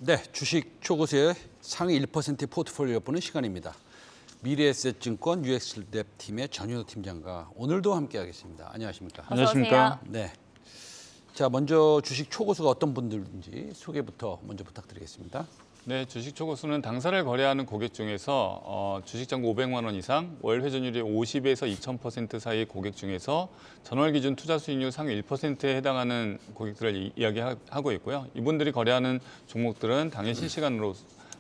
네, 주식 초고수의 상위 1%의 포트폴리오 보는 시간입니다. 미래에셋증권 UX랩 팀의 전윤호 팀장과 오늘도 함께하겠습니다. 안녕하십니까? 안녕하십니까? 네. 자, 먼저 주식 초고수가 어떤 분들인지 소개부터 먼저 부탁드리겠습니다. 네, 주식 초고수는 당사를 거래하는 고객 중에서 주식 잔고 500만 원 이상, 월 회전율이 50에서 2000% 사이 고객 중에서 전월 기준 투자 수익률 상위 1%에 해당하는 고객들을 이야기하고 있고요. 이분들이 거래하는 종목들은 당일 실시간으로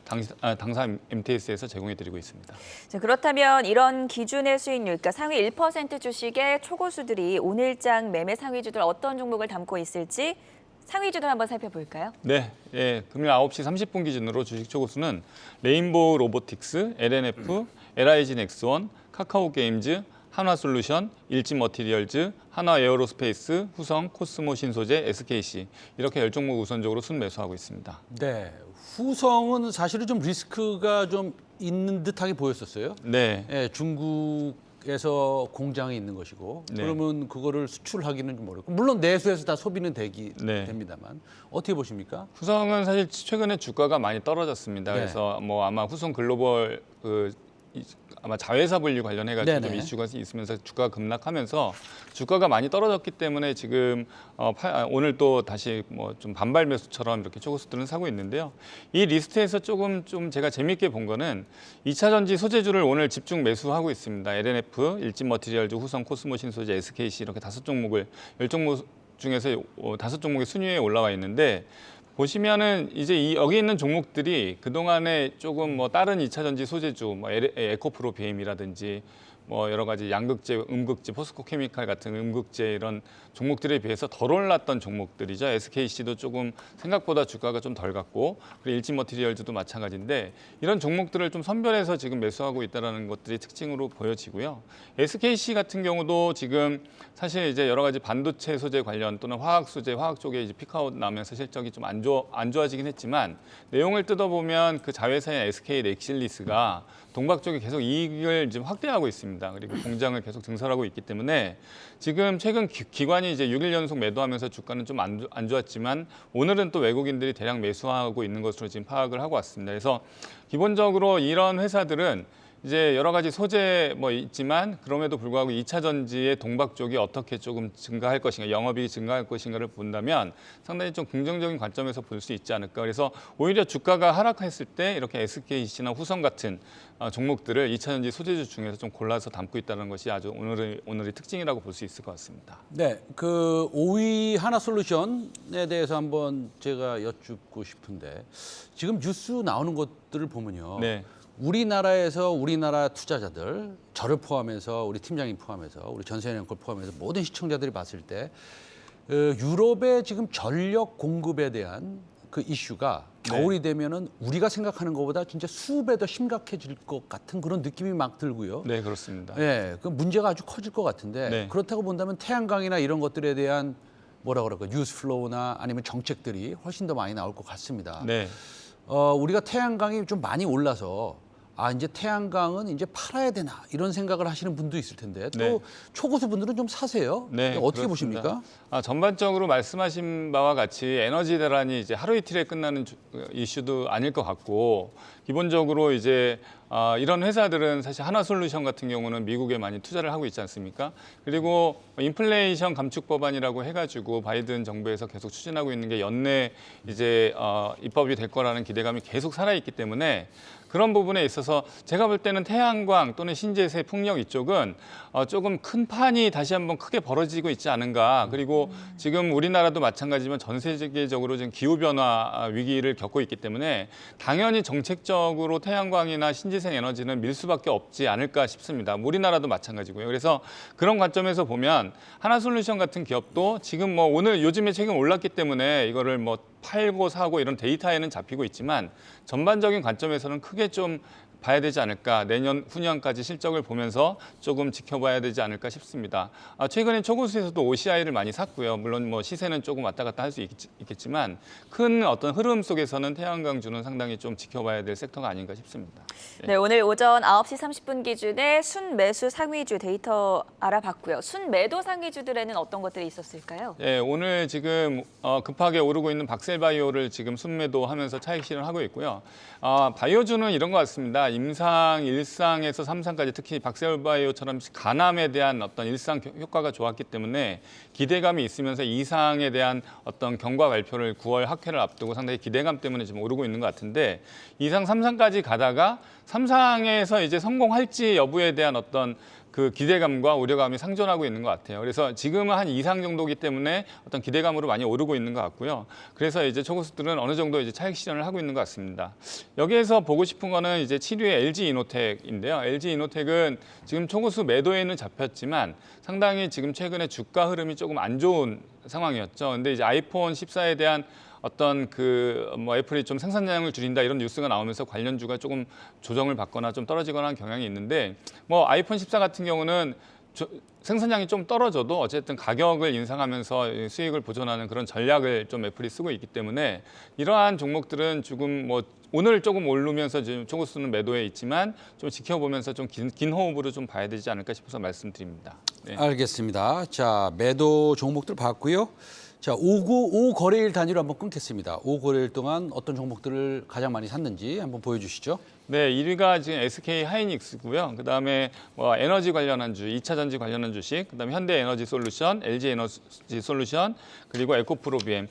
당사 MTS에서 제공해드리고 있습니다. 자, 그렇다면 이런 기준의 수익률, 그러니까 상위 1% 주식의 초고수들이 오늘장 매매 상위주들 어떤 종목을 담고 있을지 상위주들 한번 살펴볼까요? 네, 금일 9시 30분 기준으로 주식 초고수는 레인보우 로보틱스, LNF, LIG 넥스원, 카카오 게임즈, 한화솔루션, 일진머티리얼즈, 한화에어로스페이스, 후성, 코스모 신소재, SKC 이렇게 10종목 우선적으로 순매수하고 있습니다. 네, 후성은 사실은 좀 리스크가 좀 있는 듯하게 보였었어요. 네. 네, 중국에서 공장이 있는 것이고 네. 그러면 그거를 수출하기는 좀 어렵고 물론 내수에서 다 소비는 네. 됩니다만 어떻게 보십니까? 후성은 사실 최근에 주가가 많이 떨어졌습니다. 네. 그래서 뭐 아마 후성 글로벌 아마 자회사 분류 관련해가지고 좀 네네. 이슈가 있으면서 주가가 급락하면서 주가가 많이 떨어졌기 때문에 지금 오늘 또 다시 뭐 좀 반발 매수처럼 이렇게 초고수들은 사고 있는데요. 이 리스트에서 조금 좀 제가 재밌게 본 거는 2차 전지 소재주를 오늘 집중 매수하고 있습니다. LNF, 일진머티리얼즈, 후성, 코스모 신소재, SKC 이렇게 5종목을 10종목 중에서 5종목이 순위에 올라와 있는데 보시면은 이제 여기 있는 종목들이 그동안에 조금 뭐 다른 2차 전지 소재주, 뭐 에코프로 BM이라든지 뭐 여러 가지 양극재, 음극재, 포스코 케미칼 같은 음극재 이런 종목들에 비해서 덜 올랐던 종목들이죠. SKC도 조금 생각보다 주가가 좀 덜 갔고, 그리고 일진머티리얼즈도 마찬가지인데 이런 종목들을 좀 선별해서 지금 매수하고 있다는 것들이 특징으로 보여지고요. SKC 같은 경우도 지금 사실 이제 여러 가지 반도체 소재 관련 또는 화학 소재, 화학 쪽에 이제 피크아웃 나면서 실적이 좀 안 좋아지긴 했지만 내용을 뜯어보면 그 자회사인 SK 넥실리스가 동박 쪽에 계속 이익을 지금 확대하고 있습니다. 그리고 공장을 계속 증설하고 있기 때문에 지금 최근 기관이 이제 6일 연속 매도하면서 주가는 좀 안 좋았지만 오늘은 또 외국인들이 대량 매수하고 있는 것으로 지금 파악을 하고 왔습니다. 그래서 기본적으로 이런 회사들은 이제 여러 가지 소재 뭐 있지만 그럼에도 불구하고 2차 전지의 동박 쪽이 어떻게 조금 증가할 것인가, 영업이익이 증가할 것인가를 본다면 상당히 좀 긍정적인 관점에서 볼 수 있지 않을까. 그래서 오히려 주가가 하락했을 때 이렇게 SKC나 후성 같은 종목들을 2차 전지 소재주 중에서 좀 골라서 담고 있다는 것이 아주 오늘의 특징이라고 볼 수 있을 것 같습니다. 네, 그 5위 하나솔루션에 대해서 한번 제가 여쭙고 싶은데 지금 뉴스 나오는 것들을 보면요. 네. 우리나라에서 우리나라 투자자들, 저를 포함해서 우리 팀장님 포함해서 우리 전세현 앵커를 포함해서 모든 시청자들이 봤을 때 유럽의 지금 전력 공급에 대한 그 이슈가 겨울이 되면은 우리가 생각하는 것보다 진짜 수배 더 심각해질 것 같은 그런 느낌이 막 들고요. 네, 그렇습니다. 네, 그 문제가 아주 커질 것 같은데 네. 그렇다고 본다면 태양광이나 이런 것들에 대한 뭐라 그럴까 뉴스 플로우나 아니면 정책들이 훨씬 더 많이 나올 것 같습니다. 네. 우리가 태양광이 좀 많이 올라서 이제 태양광은 이제 팔아야 되나 이런 생각을 하시는 분도 있을 텐데 또 네. 초고수 분들은 좀 사세요. 네, 어떻게 그렇습니다. 보십니까? 전반적으로 말씀하신 바와 같이 에너지 대란이 이제 하루 이틀에 끝나는 이슈도 아닐 것 같고 기본적으로 이제 이런 회사들은 사실 한화솔루션 같은 경우는 미국에 많이 투자를 하고 있지 않습니까? 그리고 인플레이션 감축 법안이라고 해가지고 바이든 정부에서 계속 추진하고 있는 게 연내 이제 입법이 될 거라는 기대감이 계속 살아있기 때문에 그런 부분에 있어서 제가 볼 때는 태양광 또는 신재생 풍력 이쪽은 조금 큰 판이 다시 한번 크게 벌어지고 있지 않은가. 그리고 지금 우리나라도 마찬가지지만 전 세계적으로 지금 기후변화 위기를 겪고 있기 때문에 당연히 정책적으로 태양광이나 신재생 에너지는 밀 수밖에 없지 않을까 싶습니다. 우리나라도 마찬가지고요. 그래서 그런 관점에서 보면 하나솔루션 같은 기업도 지금 뭐 오늘 요즘에 최근 올랐기 때문에 이거를 뭐 팔고 사고 이런 데이터에는 잡히고 있지만 전반적인 관점에서는 크게 좀 봐야 되지 않을까, 내년 후년까지 실적을 보면서 조금 지켜봐야 되지 않을까 싶습니다. 최근에 초고수에서도 OCI를 많이 샀고요. 물론 뭐 시세는 조금 왔다 갔다 할 수 있겠지만 큰 어떤 흐름 속에서는 태양광주는 상당히 좀 지켜봐야 될 섹터가 아닌가 싶습니다. 네, 오늘 오전 9시 30분 기준에 순매수 상위주 데이터 알아봤고요. 순매도 상위주들에는 어떤 것들이 있었을까요? 예, 오늘 지금 급하게 오르고 있는 박셀바이오를 지금 순매도하면서 차익 실현하고 있고요. 바이오주는 이런 것 같습니다. 임상, 일상에서 3상까지 특히 박셀바이오처럼 간암에 대한 어떤 일상 효과가 좋았기 때문에 기대감이 있으면서 2상에 대한 어떤 경과 발표를 9월 학회를 앞두고 상당히 기대감 때문에 지금 오르고 있는 것 같은데 2상, 3상까지 가다가 3상에서 이제 성공할지 여부에 대한 어떤 그 기대감과 우려감이 상존하고 있는 것 같아요. 그래서 지금은 한 2상 정도이기 때문에 어떤 기대감으로 많이 오르고 있는 것 같고요. 그래서 이제 초고수들은 어느 정도 이제 차익 실현을 하고 있는 것 같습니다. 여기에서 보고 싶은 거는 이제 7위의 LG 이노텍인데요. LG 이노텍은 지금 초고수 매도에는 잡혔지만 상당히 지금 최근에 주가 흐름이 조금 안 좋은 상황이었죠. 근데 이제 아이폰 14에 대한 어떤 애플이 좀 생산량을 줄인다 이런 뉴스가 나오면서 관련주가 조금 조정을 받거나 좀 떨어지거나 하는 경향이 있는데 뭐 아이폰 14 같은 경우는 생산량이 좀 떨어져도 어쨌든 가격을 인상하면서 수익을 보존하는 그런 전략을 좀 애플이 쓰고 있기 때문에 이러한 종목들은 지금 뭐 오늘 조금 오르면서 지금 초고수는 매도에 있지만 좀 지켜보면서 좀 긴 호흡으로 좀 봐야 되지 않을까 싶어서 말씀드립니다. 네. 알겠습니다. 자, 매도 종목들 봤고요. 자, 5거래일 단위로 한번 끊겠습니다. 5거래일 동안 어떤 종목들을 가장 많이 샀는지 한번 보여주시죠. 네, 1위가 지금 SK 하이닉스고요. 그다음에 뭐 에너지 관련한 주, 2차 전지 관련한 주식, 그다음에 현대 에너지 솔루션, LG 에너지 솔루션, 그리고 에코프로비엠.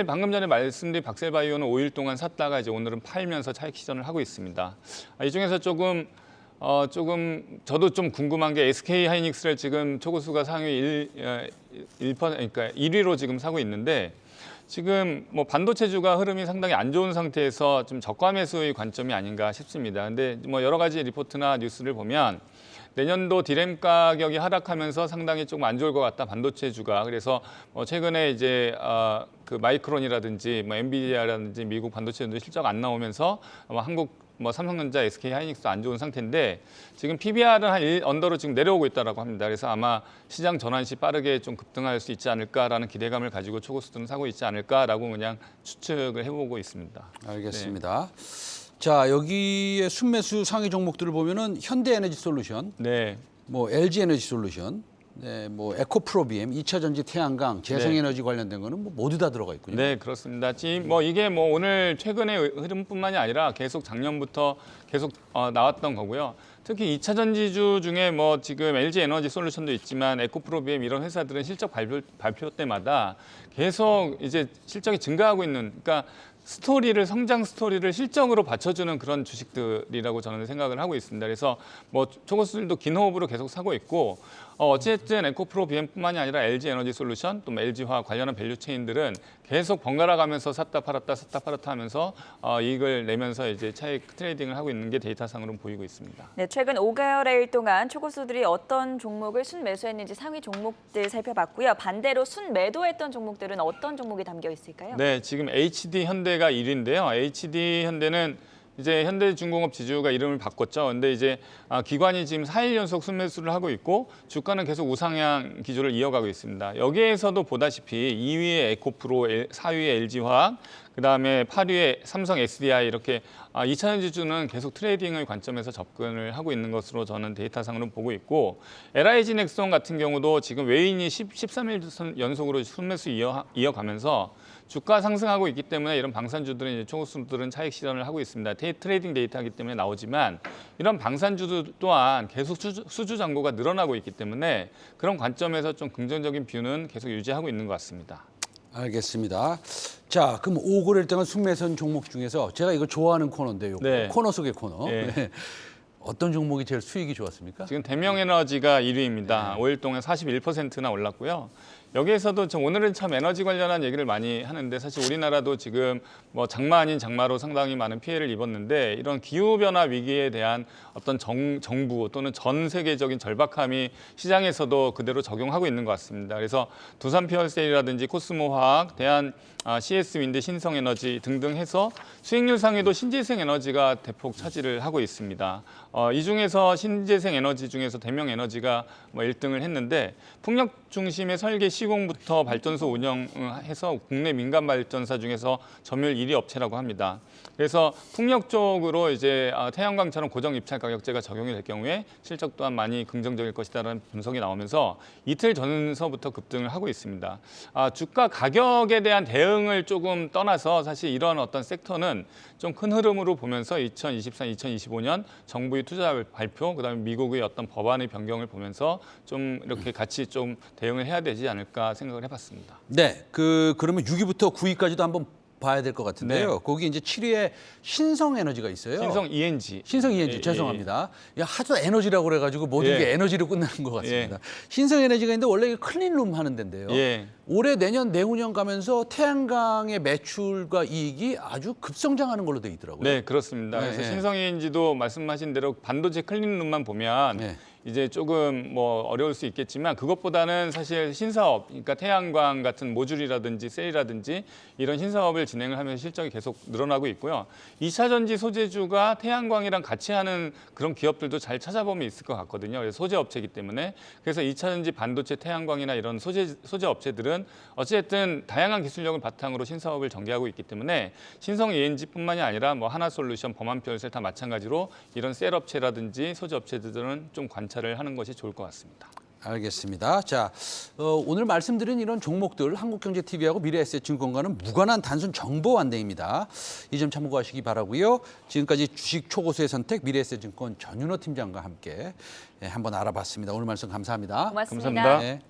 방금 전에 말씀드린 박셀바이오는 5일 동안 샀다가 이제 오늘은 팔면서 차익 실현을 하고 있습니다. 이 중에서 조금 저도 좀 궁금한 게 SK 하이닉스를 지금 초고수가 상위 1%, 그러니까 1위로 지금 사고 있는데 지금 뭐 반도체주가 흐름이 상당히 안 좋은 상태에서 좀 저가 매수의 관점이 아닌가 싶습니다. 근데 뭐 여러 가지 리포트나 뉴스를 보면 내년도 디램 가격이 하락하면서 상당히 조금 안 좋을 것 같다 반도체주가. 그래서 최근에 이제 그 마이크론이라든지 뭐 엔비디아라든지 미국 반도체주도 실적 안 나오면서 아마 한국 삼성전자, SK 하이닉스도 안 좋은 상태인데 지금 PBR은 한 1 언더로 지금 내려오고 있다라고 합니다. 그래서 아마 시장 전환 시 빠르게 좀 급등할 수 있지 않을까라는 기대감을 가지고 초고수들은 사고 있지 않을까라고 그냥 추측을 해보고 있습니다. 알겠습니다. 자, 여기에 순매수 상위 종목들을 보면은 현대에너지 솔루션, 네. 뭐 LG 에너지 솔루션, 네, 뭐 에코프로비엠, 2차 전지 태양광, 재생에너지 관련된 거는 뭐 모두 다 들어가 있군요. 네, 그렇습니다. 지금 뭐 이게 뭐 오늘 최근의 흐름뿐만이 아니라 계속 작년부터 계속 나왔던 거고요. 특히 2차 전지주 중에 뭐 지금 LG 에너지 솔루션도 있지만 에코프로비엠 이런 회사들은 실적 발표 때마다 계속 이제 실적이 증가하고 있는, 그러니까 성장 스토리를 실적으로 받쳐주는 그런 주식들이라고 저는 생각을 하고 있습니다. 그래서 뭐 초고수들도 긴 호흡으로 계속 사고 있고 어쨌든 에코프로비엠뿐만이 아니라 LG 에너지 솔루션 또 LG화 관련한 밸류 체인들은 계속 번갈아 가면서 샀다 팔았다 하면서 이익을 내면서 이제 차익 트레이딩을 하고 있는 게 데이터상으로는 보이고 있습니다. 네, 최근 5개월일 동안 초고수들이 어떤 종목을 순매수했는지 상위 종목들 살펴봤고요. 반대로 순매도했던 종목들은 어떤 종목이 담겨 있을까요? 네, 지금 HD 현대가 1위인데요. HD 현대는 이제 현대중공업 지주가 이름을 바꿨죠. 근데 이제 기관이 지금 4일 연속 순매수를 하고 있고 주가는 계속 우상향 기조를 이어가고 있습니다. 여기에서도 보다시피 2위에 에코프로, 4위에 LG화학, 그다음에 8위에 삼성 SDI 이렇게 2차 전지주는 계속 트레이딩의 관점에서 접근을 하고 있는 것으로 저는 데이터상으로 보고 있고 LIG 넥스원 같은 경우도 지금 외인이 13일 연속으로 순매수 이어가면서 주가 상승하고 있기 때문에 이런 방산주들은 이제 초고수들은 차익 실현을 하고 있습니다. 트레이딩 데이터이기 때문에 나오지만 이런 방산주들 또한 계속 수주 잔고가 늘어나고 있기 때문에 그런 관점에서 좀 긍정적인 뷰는 계속 유지하고 있는 것 같습니다. 알겠습니다. 자, 그럼 5거래일 동안 순매수한 종목 중에서 제가 이거 좋아하는 코너인데요. 네. 코너 속의 코너. 네. 네. 어떤 종목이 제일 수익이 좋았습니까? 지금 대명에너지가 1위입니다. 5일 동안 41%나 올랐고요. 여기에서도 좀 오늘은 참 에너지 관련한 얘기를 많이 하는데 사실 우리나라도 지금 뭐 장마 아닌 장마로 상당히 많은 피해를 입었는데 이런 기후변화 위기에 대한 어떤 정부 또는 전 세계적인 절박함이 시장에서도 그대로 적용하고 있는 것 같습니다. 그래서 두산 피어셀이라든지 코스모화학, 대한 CS 윈드, 신성에너지 등등 해서 수익률 상에도 신재생 에너지가 대폭 차지를 하고 있습니다. 이 중에서 신재생 에너지 중에서 대명 에너지가 뭐 1등을 했는데 풍력 중심의 설계 시공부터 발전소 운영해서 국내 민간 발전사 중에서 점유율 1위 업체라고 합니다. 그래서 풍력 쪽으로 이제 태양광처럼 고정 입찰 가격제가 적용이 될 경우에 실적 또한 많이 긍정적일 것이다라는 분석이 나오면서 이틀 전서부터 급등을 하고 있습니다. 주가 가격에 대한 대응을 조금 떠나서 사실 이런 어떤 섹터는 좀 큰 흐름으로 보면서 2024, 2025년 정부의 투자 발표, 그다음에 미국의 어떤 법안의 변경을 보면서 좀 이렇게 같이 좀 대응을 해야 되지 않을까 생각을 해봤습니다. 네, 그러면 6위부터 9위까지도 한번 봐야 될 것 같은데요. 네. 거기 이제 7위에 신성에너지가 있어요. 신성 ENG. 신성 ENG 예, 죄송합니다. 야, 하도 에너지라고 그래가지고 모든 예. 게 에너지로 끝나는 것 같습니다. 신성 에너지가 있는데 원래 이게 클린룸 하는 데인데요. 예. 올해 내년 내후년 가면서 태양광의 매출과 이익이 아주 급성장하는 걸로 돼 있더라고요. 네, 그렇습니다. 네, 그래서 네. 신성 ENG도 말씀하신 대로 반도체 클린룸만 보면 네. 이제 조금 뭐 어려울 수 있겠지만 그것보다는 사실 신사업, 그러니까 태양광 같은 모듈이라든지 셀이라든지 이런 신사업을 진행을 하면서 실적이 계속 늘어나고 있고요. 2차 전지 소재주가 태양광이랑 같이 하는 그런 기업들도 잘 찾아보면 있을 것 같거든요. 그래서 소재 업체이기 때문에 그래서 2차 전지 반도체 태양광이나 이런 소재 업체들은 어쨌든 다양한 기술력을 바탕으로 신사업을 전개하고 있기 때문에 신성 ENG뿐만이 아니라 뭐 하나솔루션, 범한별셀 다 마찬가지로 이런 셀 업체라든지 소재 업체들은 좀 관찰을 하는 것이 좋을 것 같습니다. 알겠습니다. 자, 오늘 말씀드린 이런 종목들 한국경제TV하고 미래에셋증권과는 무관한 단순 정보 안내입니다. 이 점 참고하시기 바라고요. 지금까지 주식 초고수의 선택 미래에셋증권 전윤호 팀장과 함께 한번 알아봤습니다. 오늘 말씀 감사합니다. 고맙습니다. 감사합니다. 네.